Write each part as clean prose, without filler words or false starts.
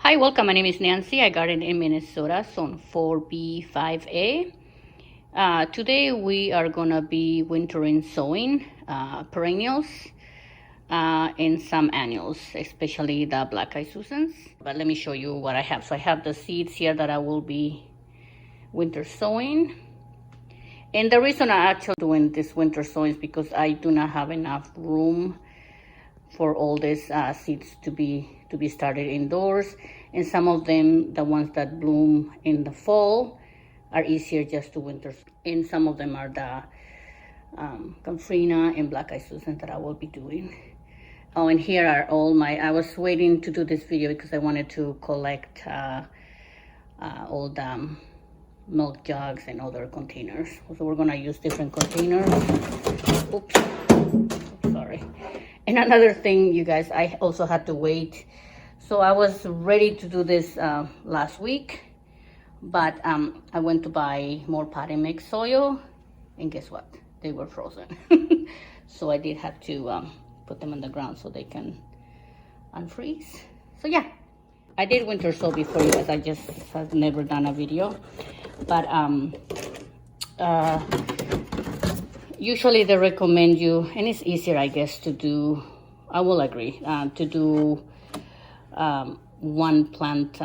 Hi, welcome. My name is Nancy. I garden in Minnesota, zone 4B5A. Today we are gonna be wintering sowing perennials and some annuals, especially the black-eyed Susans. But let me show you what I have. So I have the seeds here that I will be winter sowing. And the reason I actually doing this winter sowing is because I do not have enough room for all these seeds to be started indoors, and some of them, the ones that bloom in the fall, are easier just to winter. And some of them are the Camphorina and black-eyed Susan that I will be doing. Oh, and here are all my. I was waiting to do this video because I wanted to collect all the milk jugs and other containers. So we're gonna use different containers. Oops, sorry. And another thing, you guys, I also had to wait. So I was ready to do this last week, but I went to buy more potting mix soil, and guess what? They were frozen. So I did have to put them on the ground so they can unfreeze. So yeah, I did winter sow before, you guys. I just have never done a video, but usually they recommend you, and it's easier, I guess, to do, I will agree, to do one plant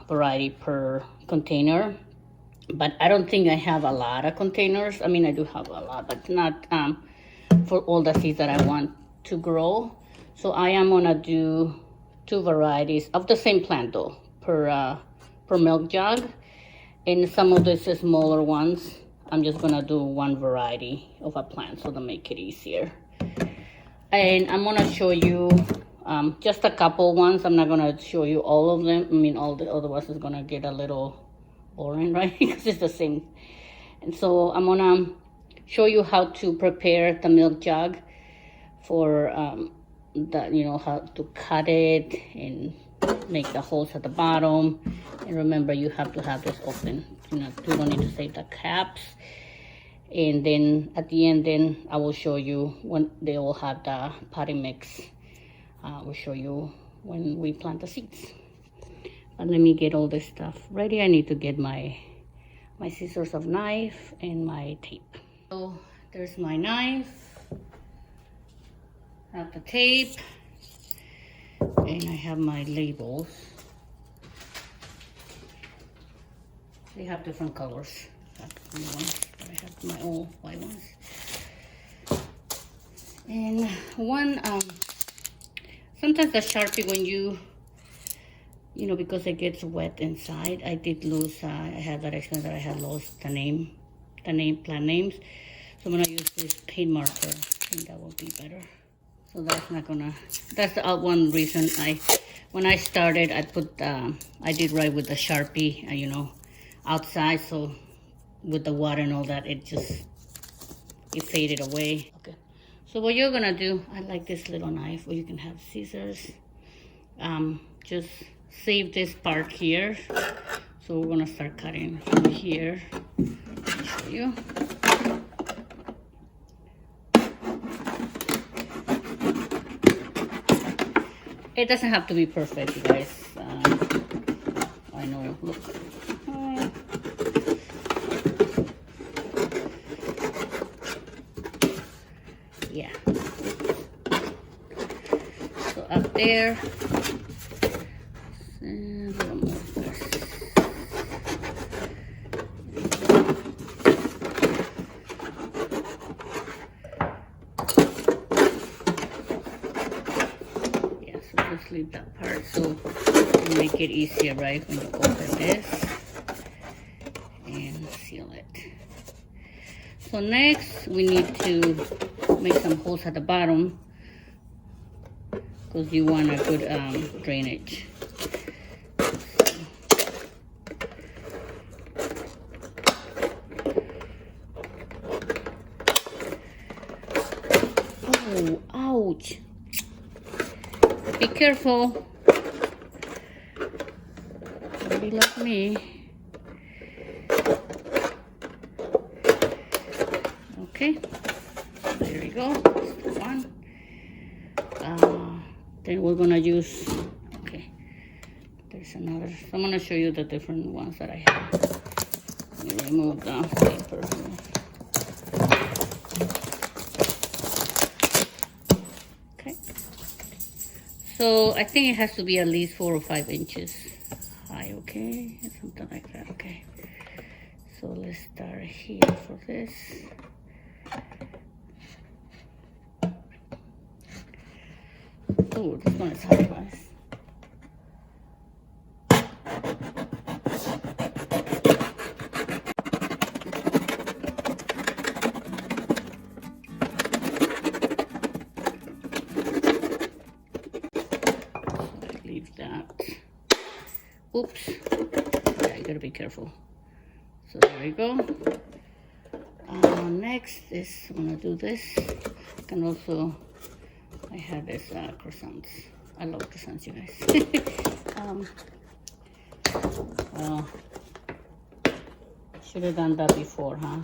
variety per container. But I don't think I have a lot of containers. I mean, I do have a lot, but not for all the seeds that I want to grow. So I am gonna do 2 varieties of the same plant though, per milk jug. And some of these smaller ones, I'm just gonna do 1 variety of a plant so to make it easier. And I'm gonna show you just a couple ones. I'm not gonna show you all of them. I mean, all the other ones is gonna get a little boring, right? Because it's the same. And so I'm gonna show you how to prepare the milk jug for how to cut it and make the holes at the bottom. And remember, you have to have this open. You don't need to save the caps. And then at the end, then I will show you when they all have the potting mix. We'll show you when we plant the seeds. But let me get all this stuff ready. I need to get my scissors of knife and my tape. So there's my knife. I have the tape. And I have my labels. They have different colors. I have my old white ones. And one, sometimes the Sharpie, when you because it gets wet inside, I did lose, I had that experience that I had lost the plant names. So I'm gonna use this paint marker. I think that will be better. So that's the one reason when I started, I did write with the Sharpie, outside. So with the water and all that, it faded away. Okay. So what you're gonna do, I like this little knife, or you can have scissors. Just save this part here. So we're gonna start cutting from here. Let me show you. It doesn't have to be perfect, you guys. I know, look. Yeah. So up there. And a little more first. Yeah, so just leave that part so you make it easier, right, when you open this and seal it. So next we need to make some holes at the bottom because you want a good drainage. Oh, ouch. Be careful. Don't be like me. Okay, there we go. That's the one. Then we're gonna use, okay, there's There's another. So I'm gonna show you the different ones that I have. Let me remove the paper. Okay. So I think it has to be at least 4 or 5 inches high, okay? Something like that, okay. So let's start here for this. Oh, this one is hard, guys. That. Oops. Yeah, you gotta be careful. So there you go. Next is I'm gonna do this. I can also, I have this croissants. I love croissants, you guys. Well, should have done that before, huh?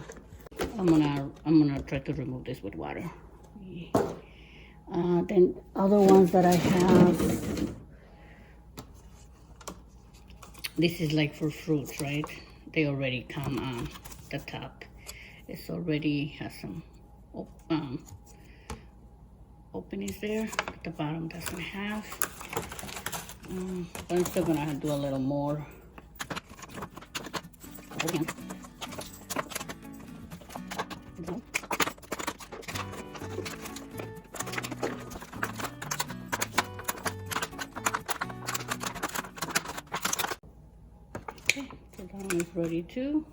I'm gonna try to remove this with water. Then other ones that I have. This is like for fruits, right? They already come on the top. It's already has some openings there. At the bottom doesn't have. But I'm still gonna do a little more. So that one is ready too.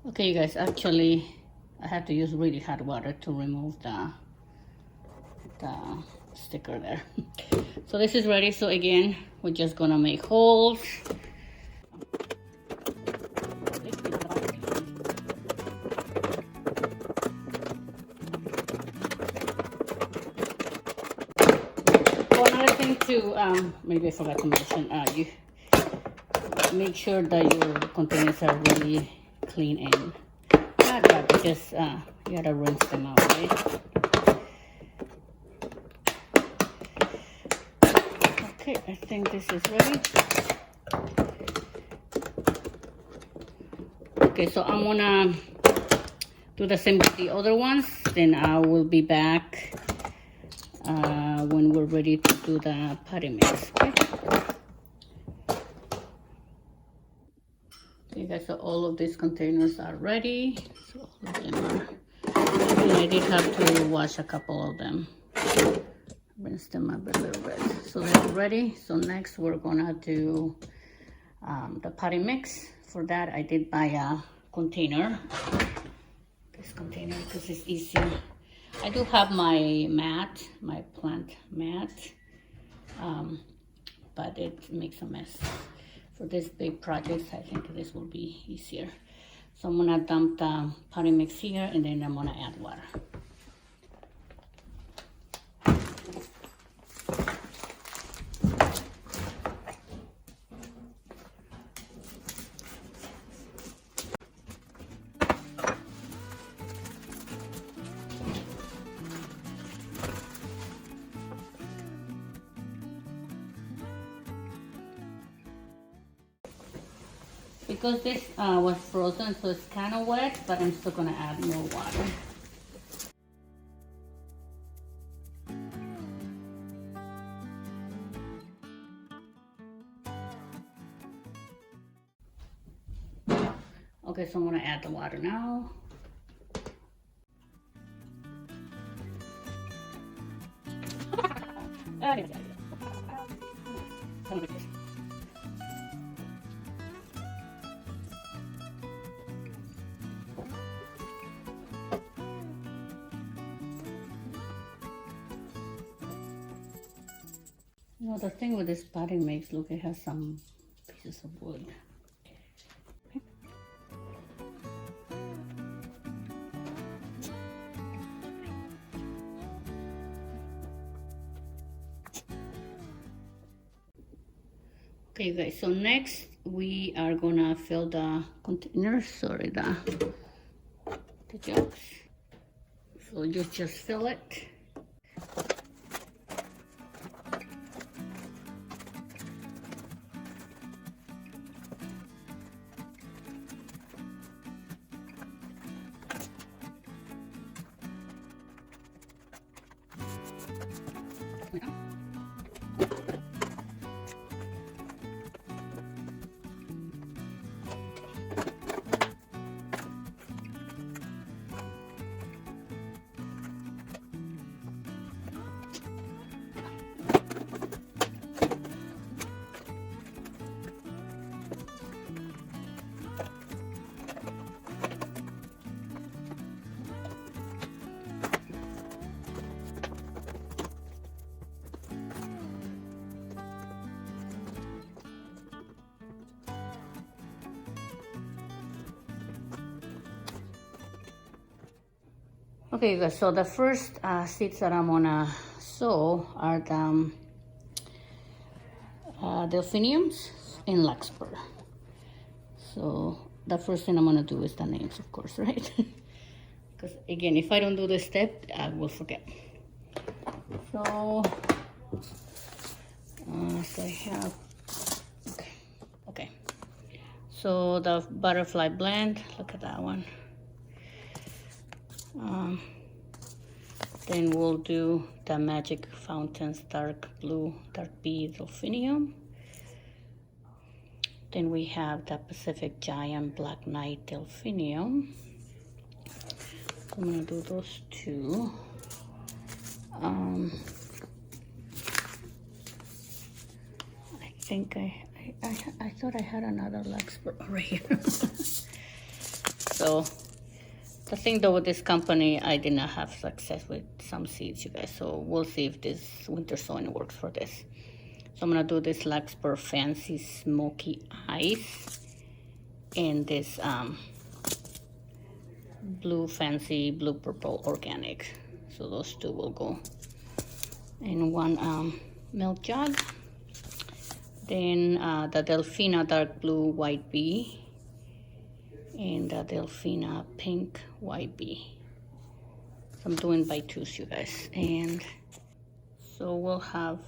Okay, you guys, actually I have to use really hot water to remove the sticker there. So this is ready. So again, we're just gonna make holes. Oh, another thing too, maybe I forgot to mention, you make sure that your containers are really clean and not that, but just you gotta rinse them out, right? Okay, I think this is ready. Okay, so I'm gonna do the same with the other ones, then I will be back when we're ready to do the potting mix. Okay? Okay, guys, so all of these containers are ready. So all of them are. And I did have to wash a couple of them. Rinse them up a little bit. So they're ready. So next we're gonna do the potting mix. For that I did buy a container. This container because it's easier. I do have my mat, my plant mat, but it makes a mess. For this big project, I think this will be easier. So I'm gonna dump the potting mix here and then I'm gonna add water. Because this was frozen, so it's kind of wet, but I'm still gonna add more water. Okay, so I'm gonna add the water now. You know, the thing with this potting mix, look, it has some pieces of wood. Okay, guys, so next we are gonna fill the containers, sorry, the jugs. So you just fill it. Okay, guys, so the first seeds that I'm gonna sow are the delphiniums and larkspur. So the first thing I'm gonna do is the names, of course, right? Because again, if I don't do this step, I will forget. So, so I have, okay. So the butterfly blend, look at that one. Then we'll do the Magic Fountains Dark Blue, Dark B Delphinium. Then we have the Pacific Giant Black Knight Delphinium. I'm gonna do those two. I think I thought I had another larkspur right here. So the thing though with this company, I did not have success with some seeds, you guys. So we'll see if this winter sowing works for this. So I'm gonna do this larkspur Fancy Smoky Eyes and this blue Fancy Blue Purple Organic. So those two will go in one milk jug. Then the Delphina Dark Blue White Bee and the Delphina Pink White Bee. So I'm doing by twos, you guys. And so we'll have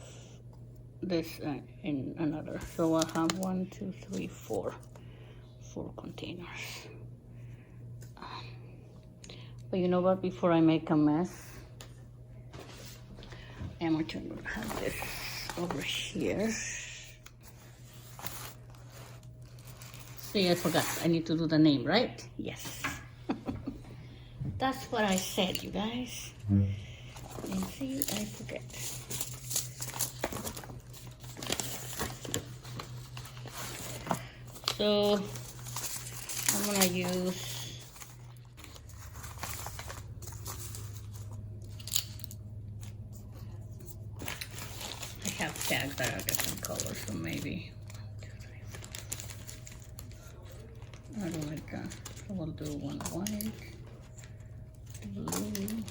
this in another. So we'll have 1, 2, 3, 4 containers. But you know what? Before I make a mess, I'm going to have this over here. See, I forgot. I need to do the name, right? Yes. That's what I said, you guys. And see, I forget. So, I'm gonna use I have tags that are different colors, so maybe 1, 2, 3, 4. I don't like that. So we'll do one white, blue,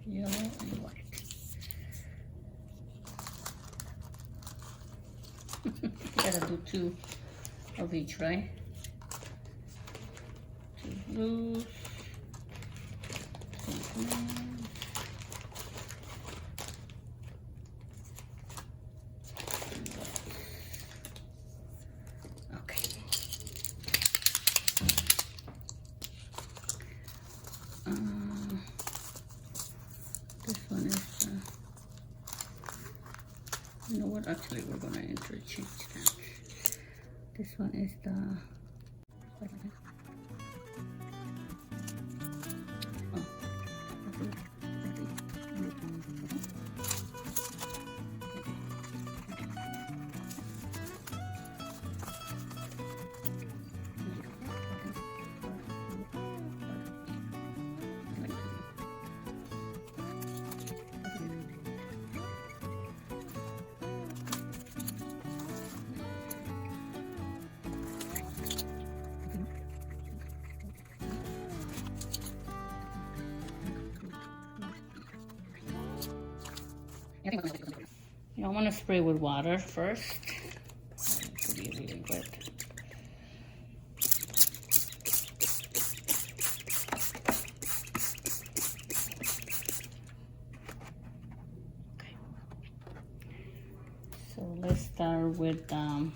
yellow, and white. You gotta do 2 of each, right? 2 blues, 2 greens. Okay. This one is, you know what, actually we're gonna interchange that. This one is the, you know, I want to spray with water first. It should be really wet. Okay. So let's start with the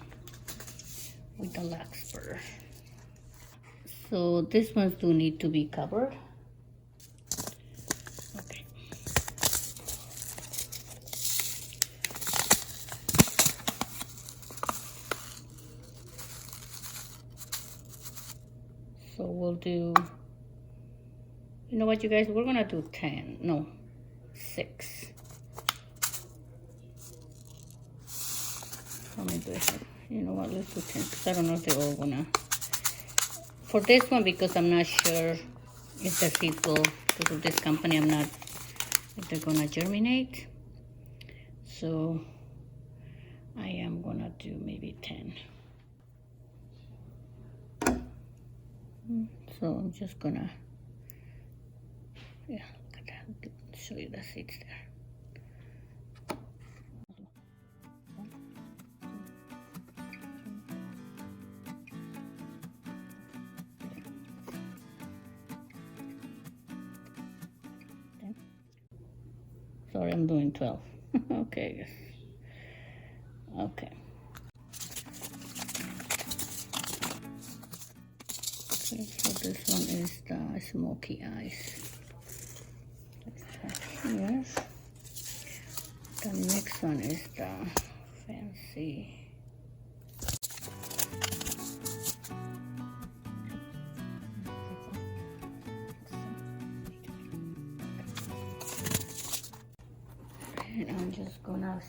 larkspur. So these ones do need to be covered. Okay. So we'll do, you know what, you guys, we're gonna do 10, no, 6. Let me do it. You know what, let's do 10, because I don't know if they're all gonna, for this one, because I'm not sure if the seeds will, because of this company, I'm not, if they're gonna germinate. So I am gonna do maybe 10. So I'm just gonna, yeah, look at that. Show you the seeds there. Sorry, I'm doing 12. Okay. Okay. Okay, so this one is the smoky eyes. Here. The next one is the fancy. And I'm just gonna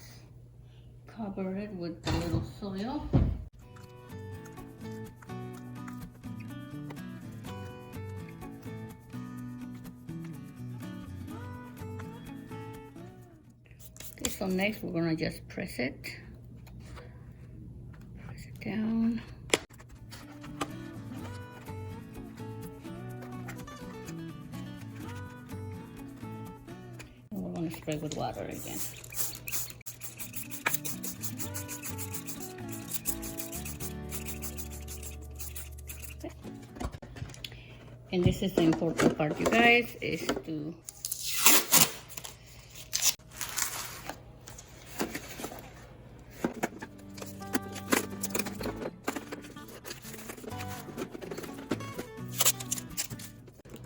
cover it with a little soil. Okay, so next we're gonna just press it down. And we're gonna spray with water again. Okay. And this is the important part, you guys, is to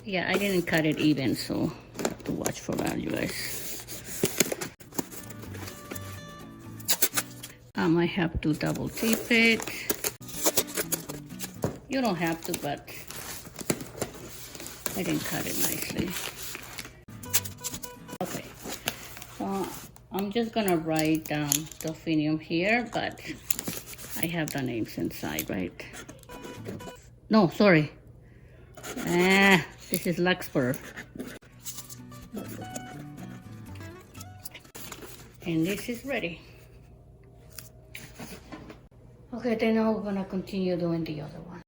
yeah, I didn't cut it even, so I have to watch for that, you guys. I might have to double tape it. You don't have to, but I didn't cut it nicely. Okay, so I'm just gonna write delphinium here, but I have the names inside, right? No, sorry. This is larkspur. And this is ready. Okay, then now we're gonna continue doing the other one.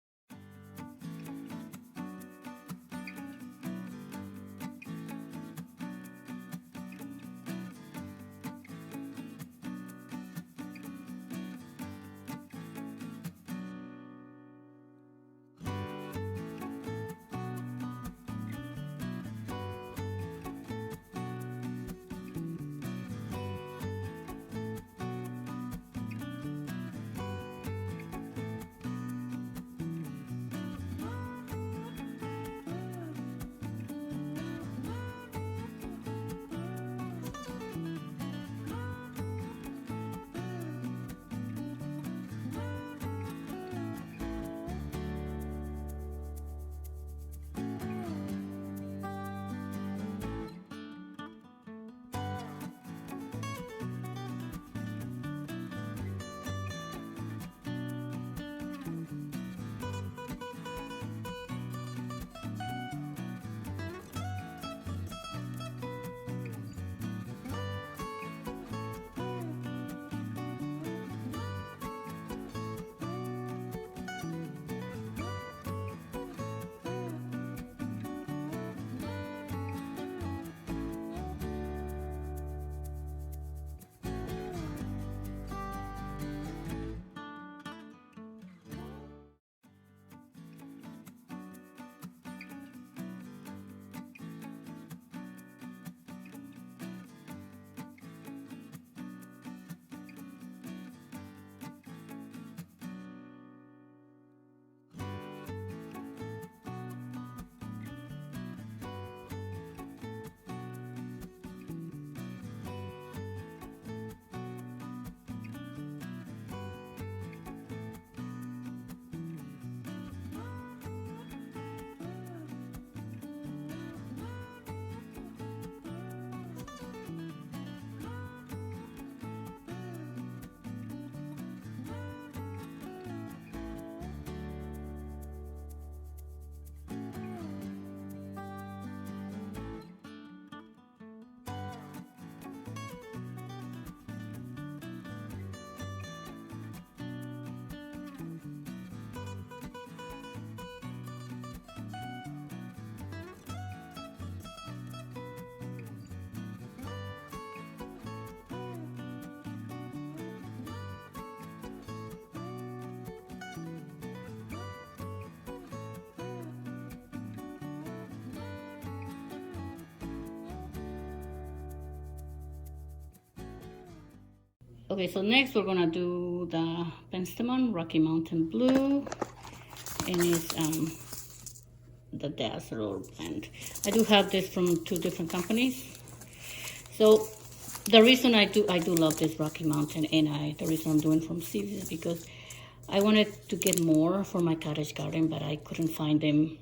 Okay, so next we're gonna do the penstemon, Rocky Mountain Blue, and it's the dazzler blend. I do have this from 2 different companies. So the reason I do love this Rocky Mountain, and the reason I'm doing from seeds is because I wanted to get more for my cottage garden, but I couldn't find them.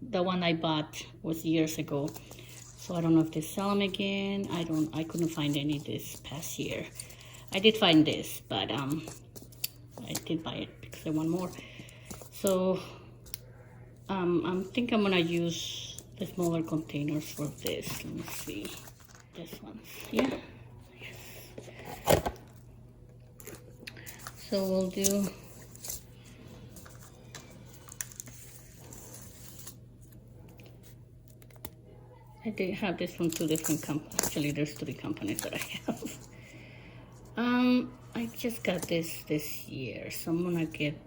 The one I bought was years ago, so I don't know if they sell them again. I couldn't find any this past year. I did find this, but I did buy it because I want more. So I think I'm gonna use the smaller containers for this. Let me see. This one, yeah. Yes. So we'll do. I did have this from 2 different companies. Actually, there's 3 companies that I have. I just got this year, so I'm gonna get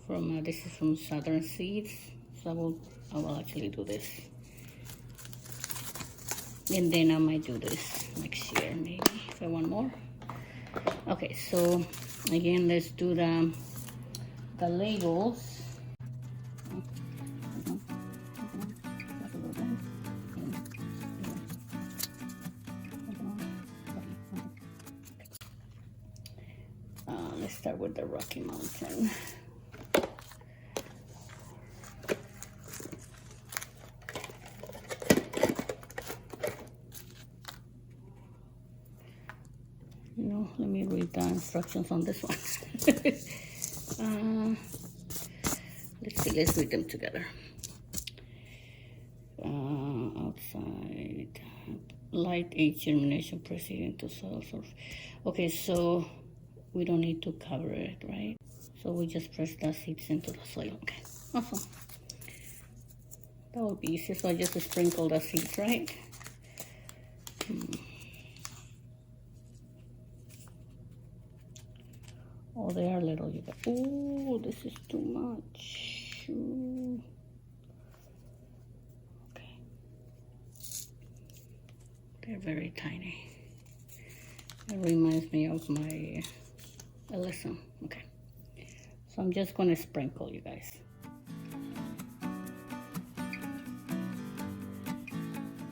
from this is from Southern Seeds. So I will actually do this, and then I might do this next year maybe if I want more. Okay, so again, let's do the labels. Let's start with the Rocky Mountain. Let me read the instructions on this one. Let's see, let's read them together. Outside, light age germination proceeding to soil source. Okay, so we don't need to cover it, right? So we just press the seeds into the soil. Okay, awesome. That would be easy. So I just sprinkle the seeds, right? Oh, they are little. You guys. Oh, this is too much. Ooh. Okay. They're very tiny. It reminds me of my Alyssum. Okay. So I'm just going to sprinkle, you guys.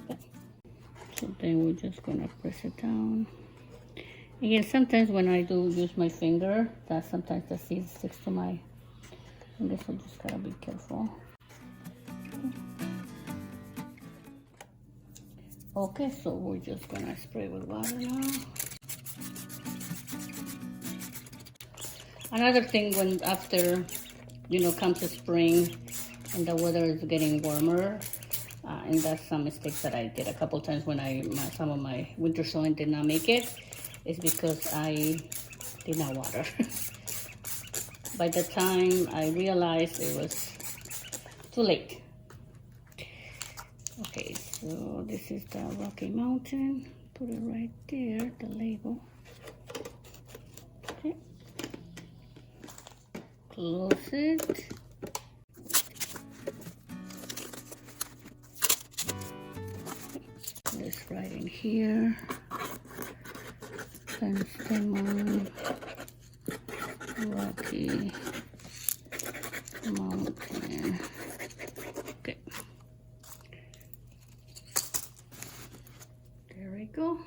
Okay. So then we're just going to press it down. Again, sometimes when I do use my finger, sometimes the seed sticks to my, I guess I just gotta be careful. Okay, so we're just gonna spray with water now. Another thing, when after, comes the spring and the weather is getting warmer, and that's some mistakes that I did a couple times when some of my winter sowing did not make it, is because I did not water. By the time I realized, it was too late. Okay, so this is the Rocky Mountain. Put it right there, the label. Okay. Close it. This right in here. Penstemon, Rocky Mountain. Okay. There we go.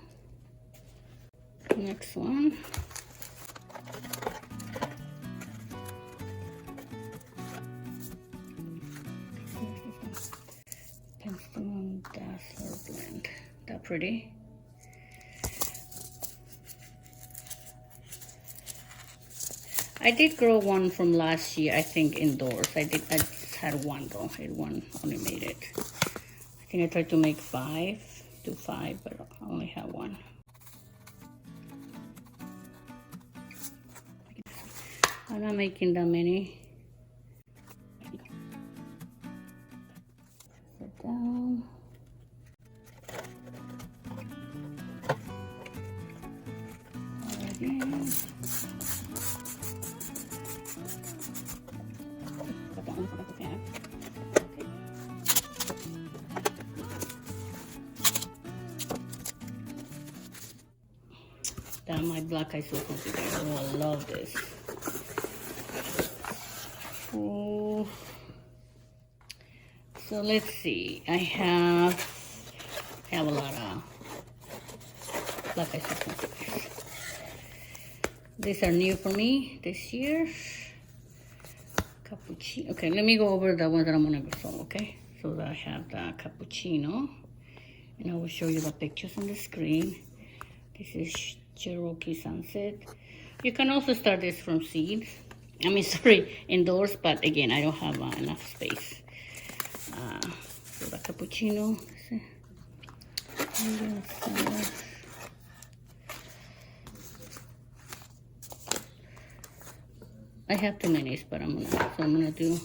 Next one. Penstemon Dazzler blend. That pretty? I did grow one from last year, I think, indoors. I just had one though. One only made it. I think I tried to make 5, but I only have one. I'm not making that many. Sit down. Again. my black eyed sulfur. Oh, I love this. Oh. So let's see. I have a lot of black eyed sulfur. These are new for me this year. Cappuccino. Okay, let me go over the ones that I'm gonna go sow, okay? So I have the cappuccino, and I will show you the pictures on the screen. This is Cherokee Sunset. You can also start this from seeds. I mean, sorry, indoors, but again, I don't have enough space. So the cappuccino. I have too many, but I'm gonna do,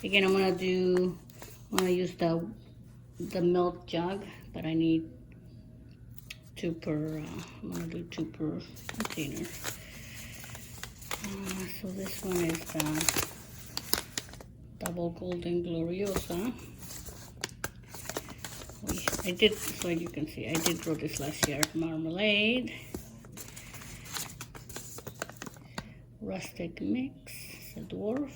again, I'm gonna use the milk jug, but I need 2 per, I'm gonna do 2 per container. So this one is the double golden gloriosa. I did, so you can see, I did grow this last year. Marmalade. Rustic mix, a dwarf.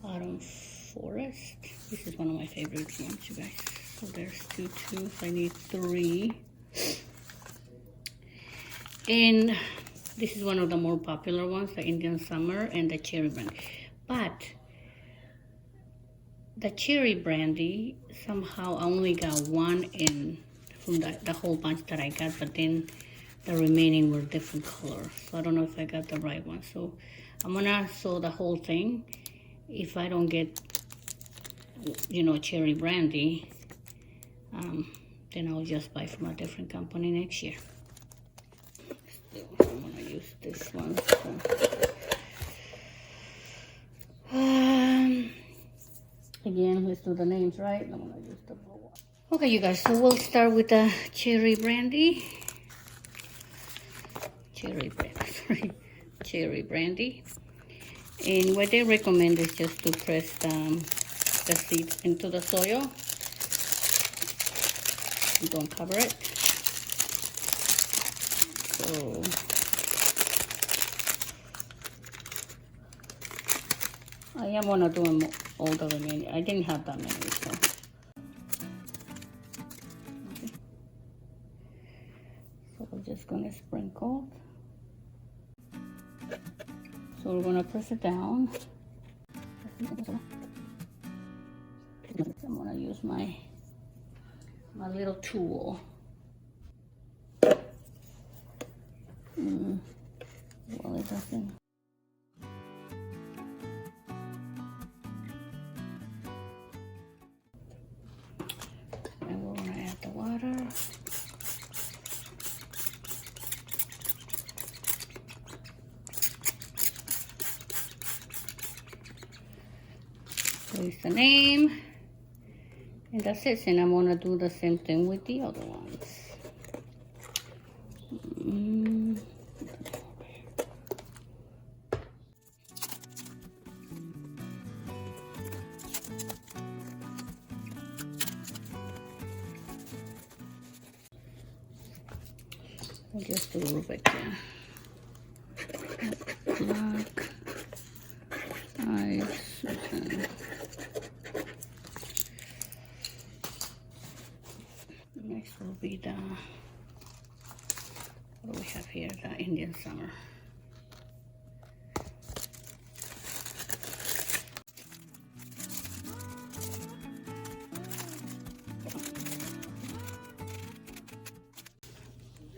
Autumn forest. This is one of my favorite ones, you guys. So there's 2, so I need 3. And this is one of the more popular ones, the Indian Summer and the Cherry Brandy. But the Cherry Brandy, somehow I only got 1 in from the whole bunch that I got, but then the remaining were different colors. So I don't know if I got the right one. So I'm gonna sow the whole thing. If I don't get, you know, Cherry Brandy, then I'll just buy from a different company next year. So I'm gonna use this one. Again, let's do the names right. I'm gonna use the blue one. Okay, you guys, so we'll start with the Cherry Brandy. Cherry Brandy. And what they recommend is just to press the seeds into the soil. Don't cover it. So I am gonna do all the remaining. I didn't have that many, so. Okay. So we're just gonna sprinkle. So we're gonna press it down. I'm gonna use my little tool. Well, it doesn't. And we're gonna add the water. Place the name, and that's it. And I'm gonna do the same thing with the other ones. I'll just do a little bit black eyes. Next will be the, what do we have here? The Indian Summer.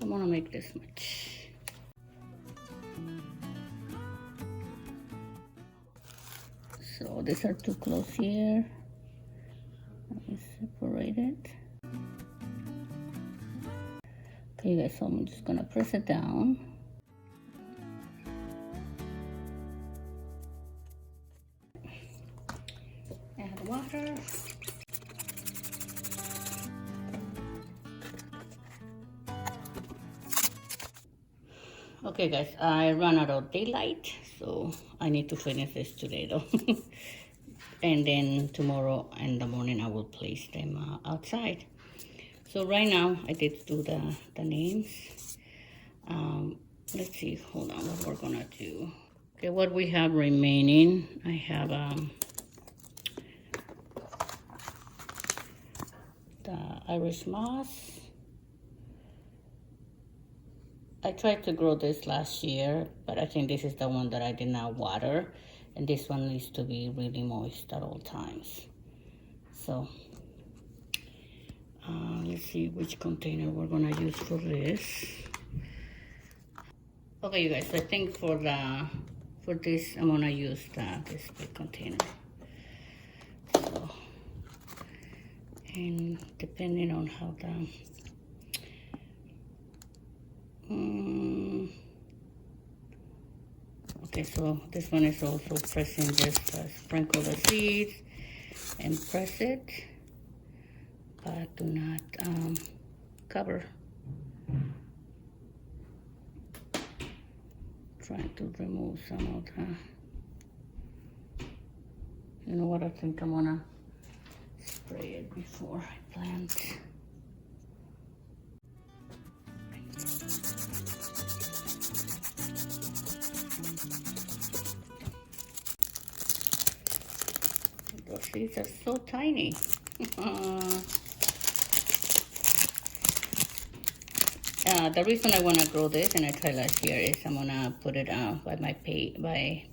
I'm gonna make this much. So these are too close here. Let me separate it. Okay, guys, so I'm just gonna press it down. Add water. Okay, guys, I ran out of daylight, so I need to finish this today, though. And then tomorrow in the morning, I will place them outside. So right now I did do the names. Let's see, hold on, what we're gonna do. Okay, what we have remaining, I have the Irish moss. I tried to grow this last year, but I think this is the one that I did not water, and this one needs to be really moist at all times. So let's see which container we're gonna use for this. Okay, you guys, I think for this I'm gonna use this big container. So, and depending on how okay, so this one is also pressing, just sprinkle the seeds and press it, but do not cover. Trying to remove some of the, you know what, I think I'm gonna spray it before I plant. Those seeds are so tiny. The reason I want to grow this, and I tried last year, is I'm gonna put it by my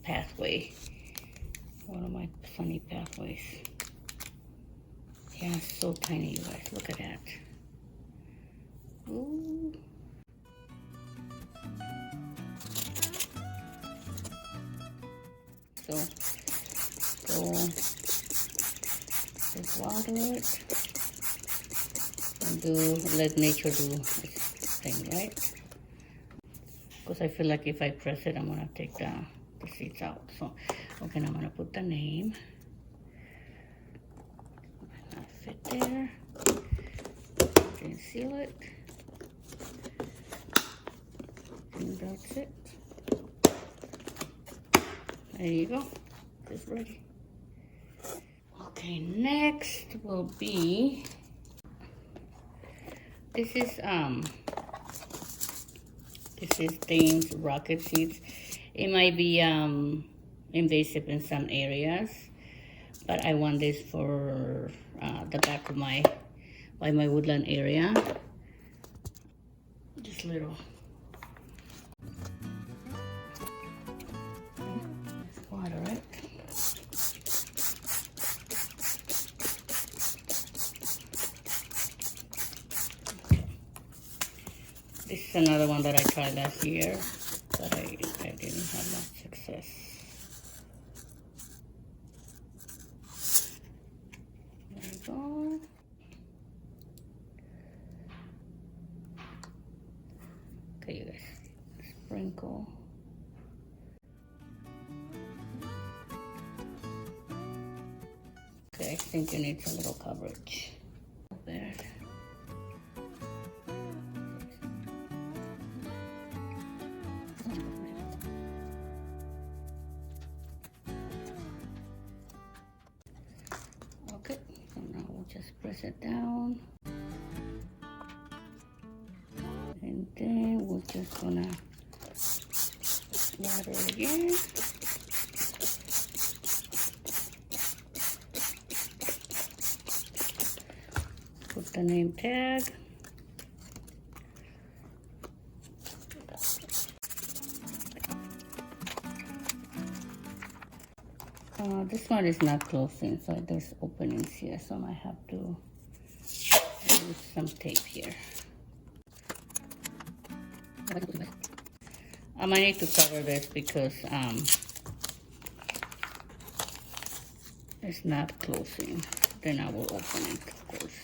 pathway, one of my sunny pathways. Yeah, it's so tiny, you guys. Look at that. Ooh. So just water it and let nature do its thing, right? Because I feel like if I press it, I'm gonna take the seeds out. So, okay, now I'm gonna put the name. Not fit there. Then seal it. And that's it. There you go. It's ready. Okay, next will be, this is Dane's rocket seeds. It might be invasive in some areas, but I want this for the back of my woodland area. Just little. Let's water it. This is another one that I tried last year, but I didn't have much success. There we go. Okay, you guys, sprinkle. Okay, I think it needs a little coverage. There. Okay, so now we'll just press it down. And then we're just gonna water it again. Put the name tag. This one is not closing, so there's openings here, so I might have to use some tape here. I might need to cover this because it's not closing. Then I will open it, of course.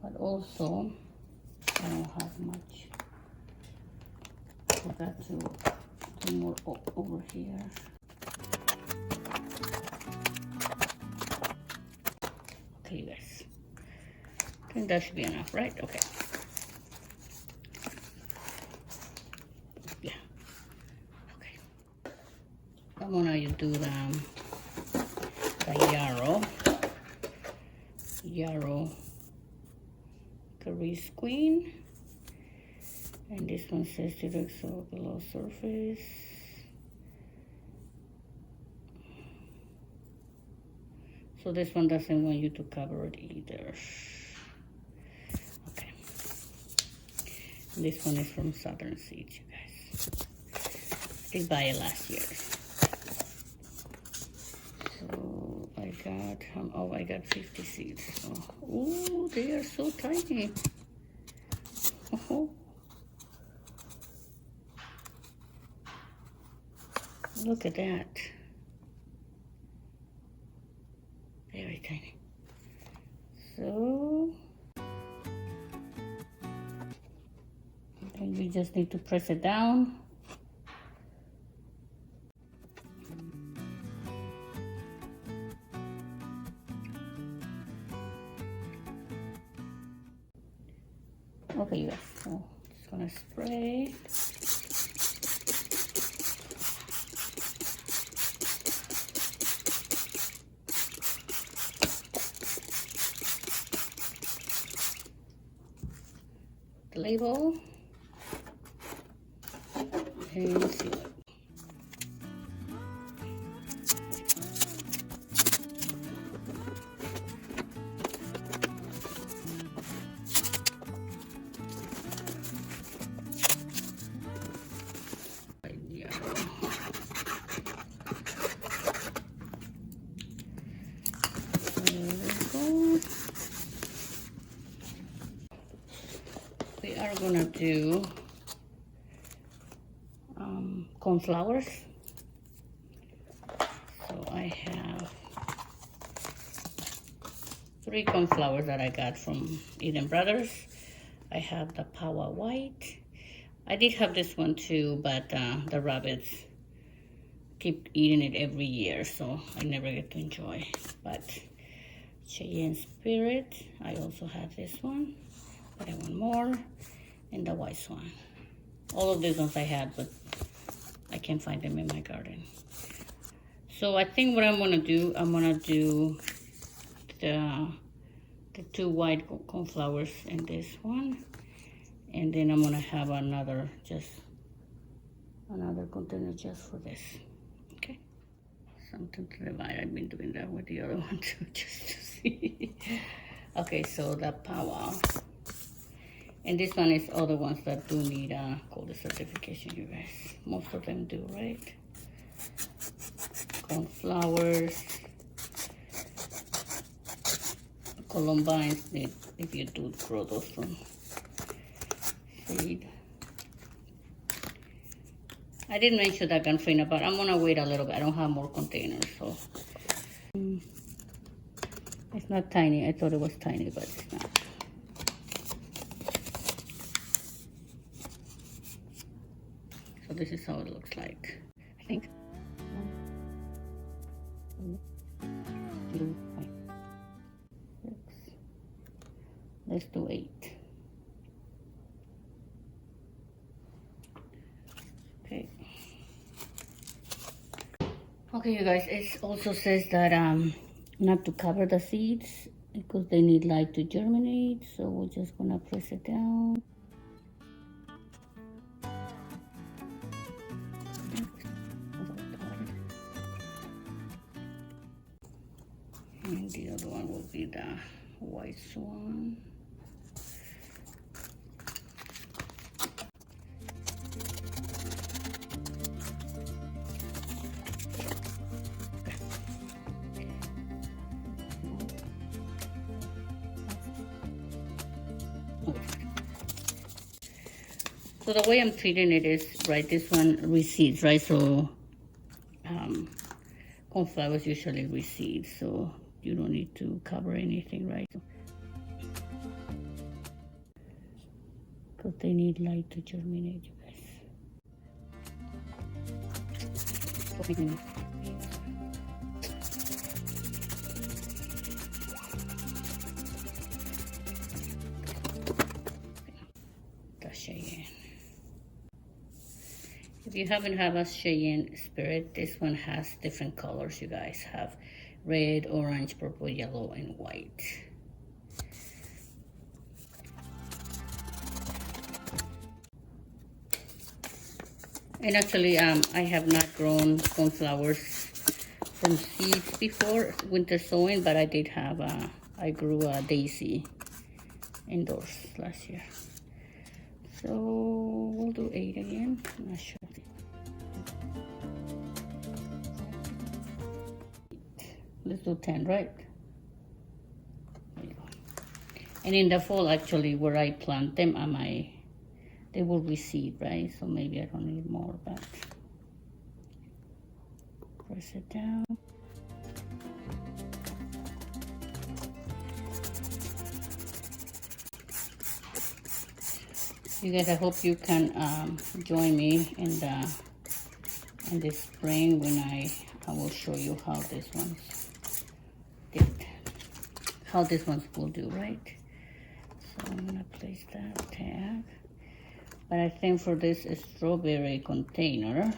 But also, I don't have much. I got to do more over here. Okay, you guys. I think that should be enough, right? Okay. Yeah. Okay. I'm gonna do the yarrow Carice Queen. And this one says direct soil below surface. So this one doesn't want you to cover it either. Okay. This one is from Southern Seeds, you guys. I did buy it last year. So I got 50 seeds. Oh, they are so tiny. Oh. Look at that. Very tiny. So, then you just need to press it down. Okay, you guys, so just gonna spray. The label and seal it. We are gonna do coneflowers. So I have 3 coneflowers that I got from Eden Brothers. I have the Power White. I did have this one too, but the rabbits keep eating it every year, so I never get to enjoy. But Cheyenne Spirit, I also have this one, but I want more, and the white swan. All of these ones I had, but I can't find them in my garden. So I think what I'm gonna do the 2 white coneflowers in this one, and then I'm gonna have another container just for this. Okay, something to divide. I've been doing that with the other one too, just to see. Okay, so the Power. And this one is other ones that do need quality certification, you guys. Most of them do, right? Coneflowers. Columbines need, if you do grow those from seed. I didn't mention that Ganfrina, but I'm gonna wait a little bit. I don't have more containers, so. It's not tiny. I thought it was tiny, but it's not. So this is how it looks like, I think. 1, 2, 5, 6. Let's do 8. Okay. Okay, you guys, it also says that not to cover the seeds because they need light to germinate. So we're just gonna press it down. And the other one will be the white swan. So the way I'm treating it is, right, this one reseeds, right? So coneflowers usually reseed, so you don't need to cover anything, right? Because they need light to germinate, you guys. The Cheyenne. If you haven't had a Cheyenne Spirit, this one has different colors, you guys. Have red, orange, purple, yellow, and white. And actually, I have not grown coneflowers from seeds before winter sowing, but I did have I grew a daisy indoors last year. So we'll do 8 again. I'm not sure. Let's do 10, right? There you go. And in the fall, actually, where I plant them, they will reseed, right? So maybe I don't need more, but press it down. You guys, I hope you can join me in the spring when I will show you how this ones will do, right? So I'm gonna place that tag. But I think for this strawberry container,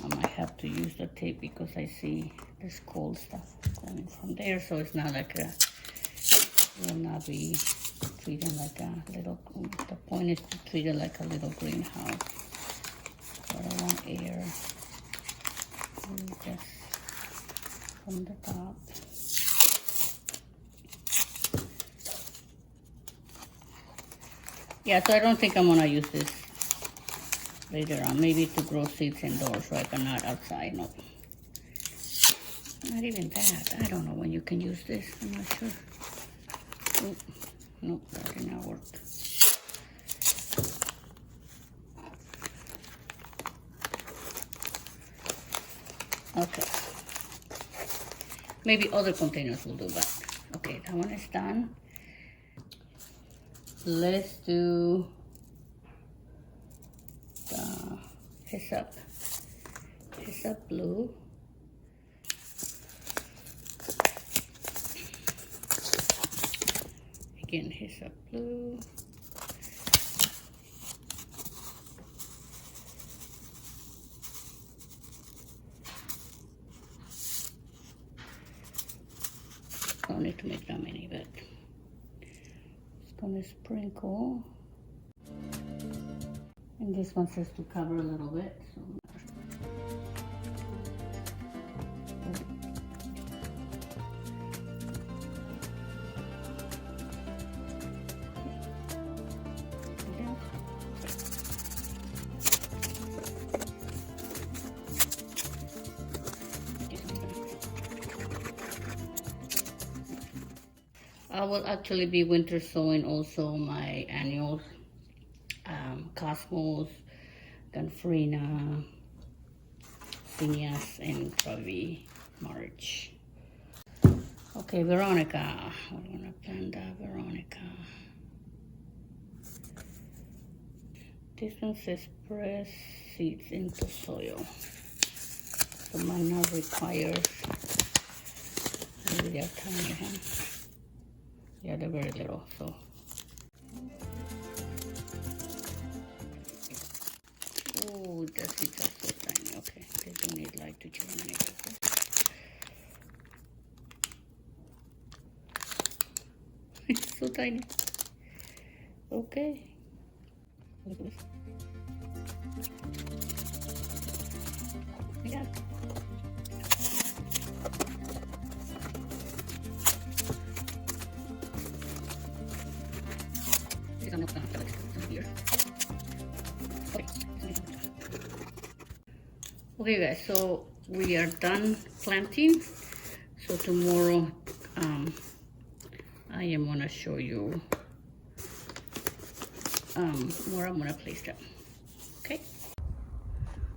I might have to use the tape because I see this cold stuff coming from there. So it's not like it will not be treated like a little, the point is to treat it like a little greenhouse. But I want air just from the top. Yeah, so I don't think I'm gonna use this later on. Maybe to grow seeds indoors, right? But not outside, no. Not even that. I don't know when you can use this. I'm not sure. Oh, nope, that did not work. Okay. Maybe other containers will do, but okay, that one is done. Let's do the hyssop blue. Again, hyssop blue. Don't need to make that many, but gonna sprinkle, and this one says to cover a little bit, so I will actually be winter sowing also my annuals, Cosmos, Ganfrina, Zinnias, and probably March. Okay, Veronica. I'm gonna plant that Veronica. This one says press seeds into soil. So mine now requires, maybe they're tiny, huh? Yeah, they're very little, so. Oh, the seeds are so tiny. Okay, they do need light to germinate. It's so tiny. Okay. Look at this. Yeah. I'm not gonna tell it here. Okay guys, so we are done planting. So tomorrow I am gonna show you where I'm gonna place them. Okay.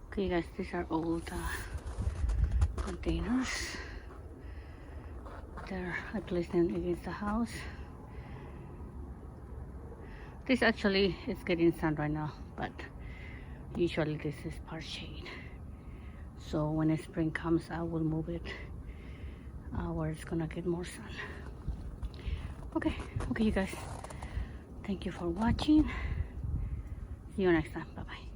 Okay guys, these are all the containers. There, I placed them against the house. This actually is getting sun right now, but usually this is part shade. So when the spring comes, I will move it where it's gonna get more sun. Okay, you guys. Thank you for watching. See you next time. Bye-bye.